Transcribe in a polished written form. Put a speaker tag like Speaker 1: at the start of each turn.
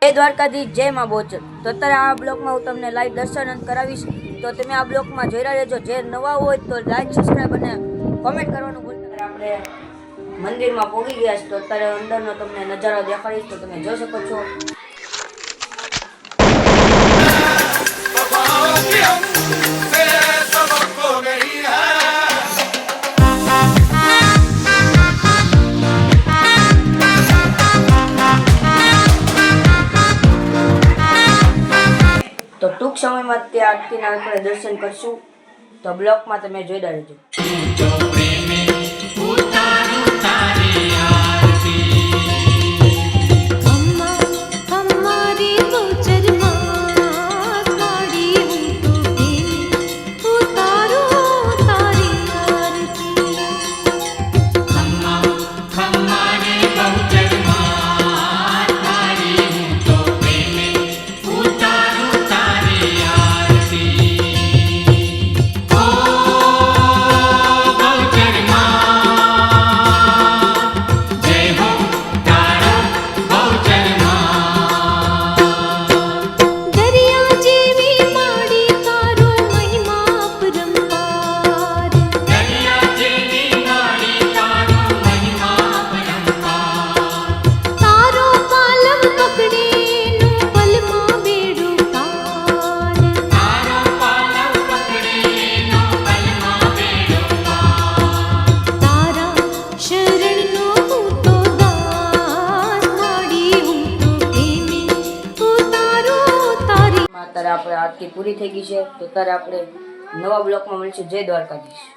Speaker 1: જય દ્વારકાધીશ, જય માં બોચર। તો અત્યારે આ બ્લોગમાં હું તમને લાઈવ દર્શન કરાવીશ, તો તમે આ બ્લોગમાં જોઈ રહ્યા રહેજો। જે નવા હોય તો લાઈક, સબસ્ક્રાઈબ અને કોમેન્ટ કરવાનું ભૂલતા નહીં। આપણે મંદિરમાં પહોંચી ગયા છે, તો અત્યારે અંદરનો તમને નજારો દેખાડીશ, તો તમે જોઈ શકો છો। તો ટૂંક સમયમાં તે આરતીના આપણે દર્શન કરશું, તો બ્લોગમાં તમે જોઈ રહેજો। અત્યારે આપણે આરતી પૂરી થઈ ગઈ છે, તો અત્યારે આપણે નવા બ્લોગમાં મળીશું। જય દ્વારકાધીશ।